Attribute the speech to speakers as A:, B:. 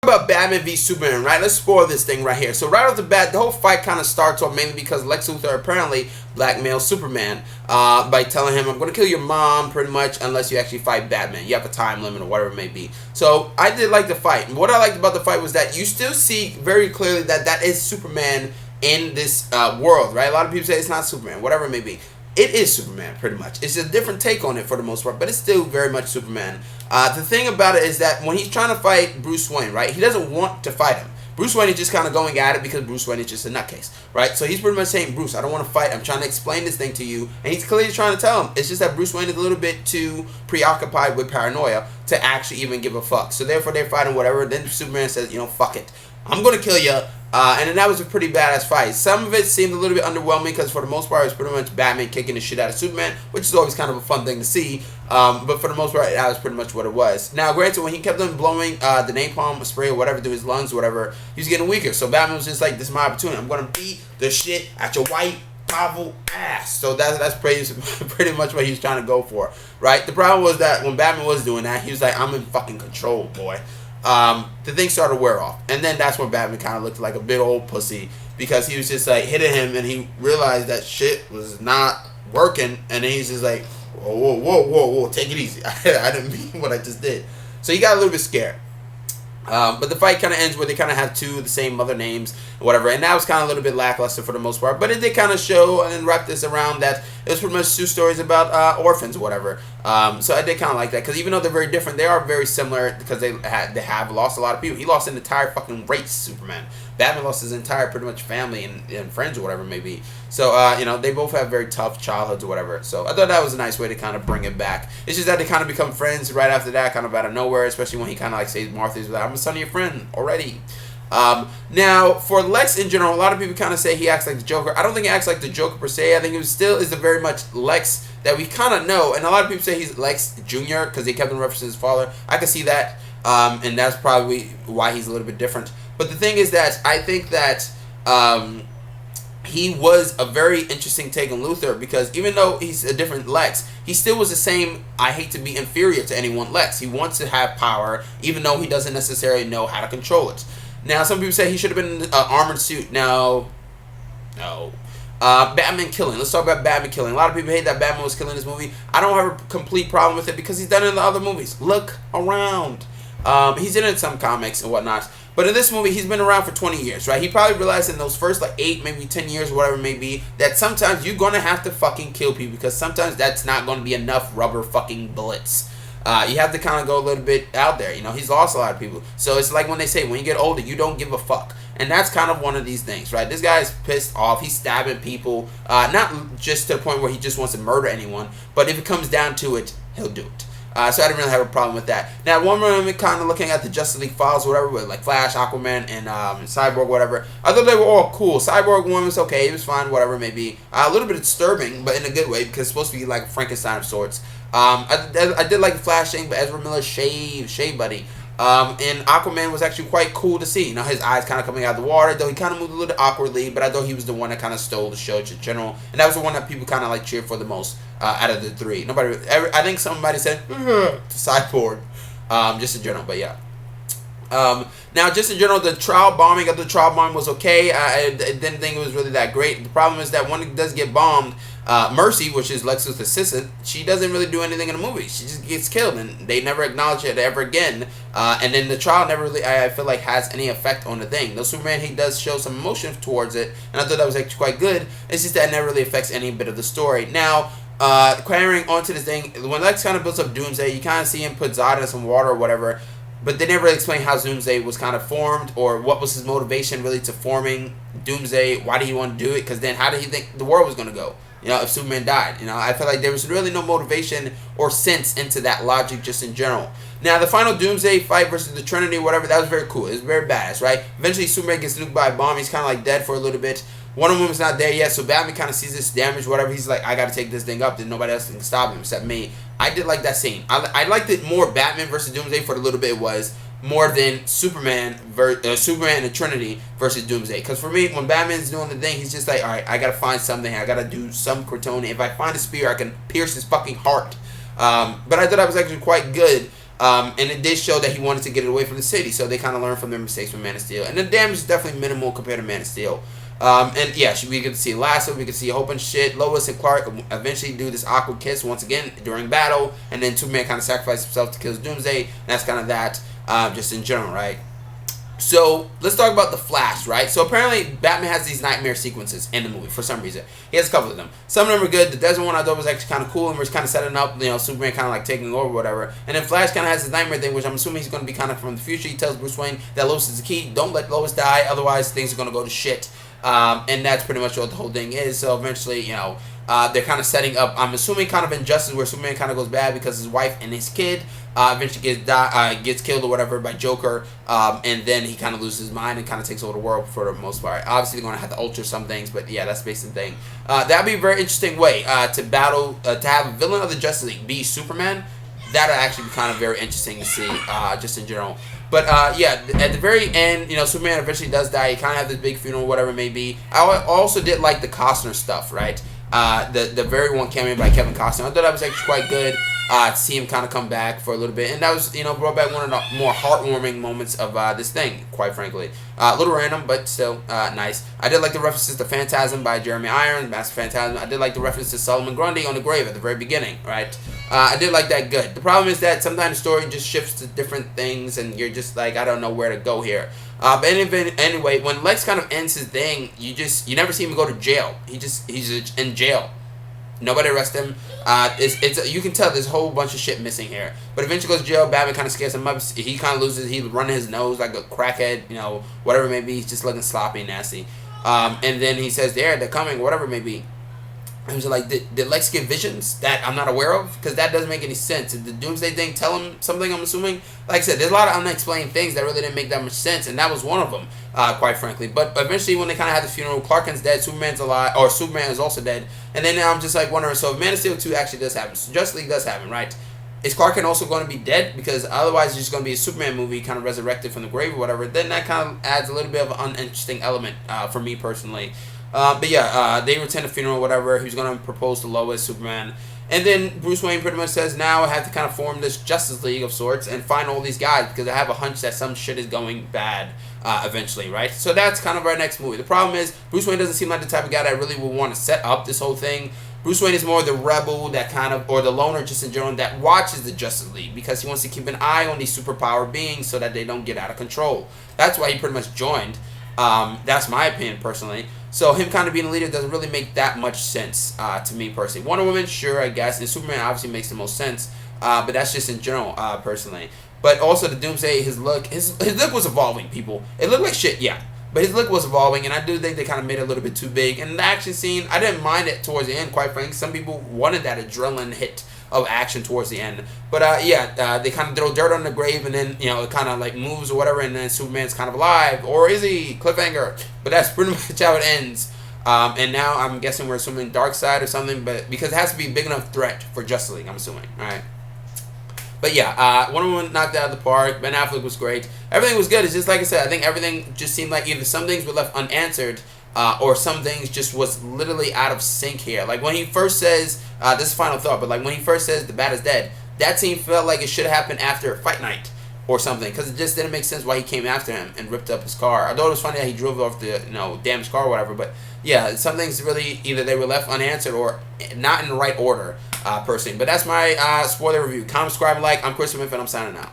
A: About Batman v Superman, right? Let's spoil this thing right here. So right off the bat, the whole fight kind of starts off mainly because Lex Luthor apparently blackmails Superman by telling him, "I'm going to kill your mom, pretty much, unless you actually fight Batman. You have a time limit or whatever it may be." So I did like the fight, and what I liked about the fight was that you still see very clearly that that is Superman in this world, right? A lot of people say it's not Superman, whatever it may be. It is Superman, pretty much. It's a different take on it for the most part, but it's still very much Superman. The thing about it is that when he's trying to fight Bruce Wayne, right, he doesn't want to fight him. Bruce Wayne is just kind of going at it because Bruce Wayne is just a nutcase, right? So he's pretty much saying, Bruce, I don't want to fight. I'm trying to explain this thing to you. And he's clearly trying to tell him. It's just that Bruce Wayne is a little bit too preoccupied with paranoia to actually even give a fuck. So therefore they're fighting whatever. Then Superman says, fuck it. I'm going to kill you. And then that was a pretty badass fight. Some of it seemed a little bit underwhelming because for the most part it was pretty much Batman kicking the shit out of Superman, which is always kind of a fun thing to see. But for the most part, that was pretty much what it was. Now, granted, when he kept on blowing the napalm spray or whatever through his lungs or whatever, he was getting weaker. So Batman was just like, this is my opportunity. I'm going to beat the shit at your white, powerful ass. So that's pretty much what he was trying to go for, right? The problem was that when Batman was doing that, he was like, I'm in fucking control, boy. The thing started to wear off. And then that's when Batman kind of looked like a big old pussy because he was just like hitting him and he realized that shit was not working. And then he's just like, whoa, take it easy. I didn't mean what I just did. So he got a little bit scared. But the fight kind of ends where they kind of have two of the same mother names or whatever, and that was kind of a little bit lackluster for the most part, but it did kind of show and wrap this around that it was pretty much two stories about orphans or whatever. So I did kind of like that, because even though they're very different, they are very similar, because they have lost a lot of people. He lost an entire fucking race, Superman. Batman lost his entire pretty much family and friends or whatever it may be. So, they both have very tough childhoods or whatever. So I thought that was a nice way to kind of bring it back. It's just that they kind of become friends right after that, kind of out of nowhere, especially when he kind of like says Martha's like, I'm a son of your friend already. Now, for Lex in general, a lot of people kind of say he acts like the Joker. I don't think he acts like the Joker per se. I think it still is a very much Lex that we kind of know. And a lot of people say he's Lex Jr. because they kept on referencing his father. I can see that. And that's probably why he's a little bit different. But the thing is that I think that he was a very interesting take on Luthor, because even though he's a different Lex, he still was the same, I hate to be inferior to anyone Lex. He wants to have power, even though he doesn't necessarily know how to control it. Now, some people say he should have been in an armored suit. No. Batman killing. Let's talk about Batman killing. A lot of people hate that Batman was killing in this movie. I don't have a complete problem with it because he's done it in the other movies. Look around. He's in some comics and whatnot. But in this movie, he's been around for 20 years, right? He probably realized in those first 8, maybe 10 years, whatever it may be, that sometimes you're going to have to fucking kill people, because sometimes that's not going to be enough rubber fucking bullets. You have to kind of go a little bit out there. He's lost a lot of people. So it's like when they say, when you get older, you don't give a fuck. And that's kind of one of these things, right? This guy's pissed off. He's stabbing people. Not just to the point where he just wants to murder anyone, but if it comes down to it, he'll do it. So I didn't really have a problem with that. Now, one moment kind of looking at the Justice League files, whatever, with like Flash, Aquaman, and Cyborg, whatever. I thought they were all cool. Cyborg one was okay. It was fine, whatever it may be. A little bit disturbing, but in a good way, because it's supposed to be like Frankenstein of sorts. I did like the Flash thing, but Ezra Miller's shave buddy. And Aquaman was actually quite cool to see. His eyes kind of coming out of the water, though he kind of moved a little awkwardly, but I thought he was the one that kind of stole the show in general, and that was the one that people kind of like cheered for the most out of the three. I think somebody said to Cyborg, just in general, but yeah. Now, just in general, the trial bombing of the trial bomb was okay. I didn't think it was really that great. The problem is that when it does get bombed, Mercy, which is Lex Luthor's assistant, she doesn't really do anything in the movie. She just gets killed, and they never acknowledge it ever again. And then the trial never really, I feel like, has any effect on the thing. Though Superman, he does show some emotion towards it, and I thought that was actually quite good. It's just that it never really affects any bit of the story. Now, carrying on to this thing, when Lex kind of builds up Doomsday, you kind of see him put Zod in some water or whatever, but they never really explain how Doomsday was kind of formed, or what was his motivation really to forming Doomsday. Why did he want to do it? Because then how did he think the world was going to go? If Superman died. I feel like there was really no motivation or sense into that logic just in general. Now, the final Doomsday fight versus the Trinity, whatever, that was very cool. It was very badass, right? Eventually, Superman gets nuked by a bomb. He's kind of like dead for a little bit. Wonder Woman's not there yet, so Batman kind of sees this damage, whatever. He's like, I got to take this thing up. Then nobody else can stop him except me. I did like that scene. I liked it more Batman versus Doomsday for the little bit it was, more than Superman and the Trinity versus Doomsday. Because for me, when Batman's doing the thing, he's just like, all right, I got to find something. I got to do some Kryptonian. If I find a spear, I can pierce his fucking heart. But I thought that was actually quite good. And it did show that he wanted to get it away from the city, so they kind of learned from their mistakes with Man of Steel. And the damage is definitely minimal compared to Man of Steel. And yeah, we get to see Lasso, we get to see a whole bunch of shit. Lois and Clark eventually do this awkward kiss once again during battle, and then Superman kind of sacrifices himself to kill Doomsday. And that's kind of that, just in general, right? So let's talk about the Flash, right? So apparently Batman has these nightmare sequences in the movie for some reason. He has a couple of them. Some of them are good. The desert one I thought was actually kind of cool and was kind of setting up, Superman kind of like taking over or whatever. And then Flash kind of has his nightmare thing, which I'm assuming he's going to be kind of from the future. He tells Bruce Wayne that Lois is the key. Don't let Lois die, otherwise things are going to go to shit. And that's pretty much what the whole thing is. So eventually, they're kind of setting up, I'm assuming, kind of injustice where Superman kind of goes bad because his wife and his kid eventually gets killed or whatever by Joker, and then he kind of loses his mind and kind of takes over the world for the most part. Obviously, they're going to have to alter some things, but yeah, that's basically the thing. That'd be a very interesting way to battle, to have a villain of the Justice League be Superman. That'll actually be kind of very interesting to see, just in general. But yeah, at the very end, Superman eventually does die. He kind of has this big funeral, whatever it may be. I also did like the Costner stuff, right? The very one cameo by Kevin Costner. I thought that was actually quite good. To see him kind of come back for a little bit, and that was brought back one of the more heartwarming moments of this thing. Quite frankly, a little random, but still nice. I did like the references to Phantasm by Jeremy Irons, Master Phantasm. I did like the reference to Solomon Grundy on the grave at the very beginning, right? I did like that good. The problem is that sometimes the story just shifts to different things, and you're just like, I don't know where to go here. But anyway, when Lex kind of ends his thing, you never see him go to jail. He's in jail. Nobody arrests him. You can tell there's a whole bunch of shit missing here. But eventually goes to jail. Batman kind of scares him up. He kind of loses. He's running his nose like a crackhead. Whatever it may be. He's just looking sloppy and nasty. And then he says, they're coming. Whatever it may be. I was like, did Lex get visions that I'm not aware of? Because that doesn't make any sense. Did the Doomsday thing tell him something, I'm assuming? Like I said, there's a lot of unexplained things that really didn't make that much sense, and that was one of them, quite frankly. But eventually, when they kind of had the funeral, Clark Kent's dead, Superman's alive, or Superman is also dead. And then now I'm just like wondering, so if Man of Steel 2 actually does happen, so Justice League does happen, right? Is Clark Kent also going to be dead? Because otherwise it's just going to be a Superman movie kind of resurrected from the grave or whatever. Then that kind of adds a little bit of an uninteresting element for me personally. But yeah, they attend a funeral, whatever. He was going to propose to Lois, Superman. And then Bruce Wayne pretty much says, now I have to kind of form this Justice League of sorts and find all these guys because I have a hunch that some shit is going bad eventually, right? So that's kind of our next movie. The problem is, Bruce Wayne doesn't seem like the type of guy that really would want to set up this whole thing. Bruce Wayne is more the rebel that kind of, or the loner just in general, that watches the Justice League because he wants to keep an eye on these superpower beings so that they don't get out of control. That's why he pretty much joined. That's my opinion personally. So him kind of being a leader doesn't really make that much sense to me personally. Wonder Woman, sure, I guess, and Superman obviously makes the most sense, but that's just in general personally. But also the Doomsday, his look was evolving, people. It looked like shit, yeah, but his look was evolving, and I do think they kind of made it a little bit too big. And the action scene, I didn't mind it towards the end, quite frankly. Some people wanted that adrenaline hit of action towards the end. But they kind of throw dirt on the grave, and then it kind of like moves or whatever, and then Superman's kind of alive, or is he? Cliffhanger. But that's pretty much how it ends. And now I'm guessing we're assuming Darkseid or something, but because it has to be a big enough threat for Justice League, I'm assuming. All right. But yeah, Wonder Woman knocked it out of the park. Ben Affleck was great. Everything was good. It's just like I said, I think everything just seemed like either some things were left unanswered, or some things just was literally out of sync here. Like when he first says, this is final thought, but like when he first says the Bat is dead, that scene felt like it should have happened after Fight Night or something, because it just didn't make sense why he came after him and ripped up his car. I thought it was funny that he drove off the damaged car or whatever, but yeah, some things really either they were left unanswered or not in the right order, personally. But that's my spoiler review. Comment, subscribe, and like. I'm Christopher Smith, and I'm signing out.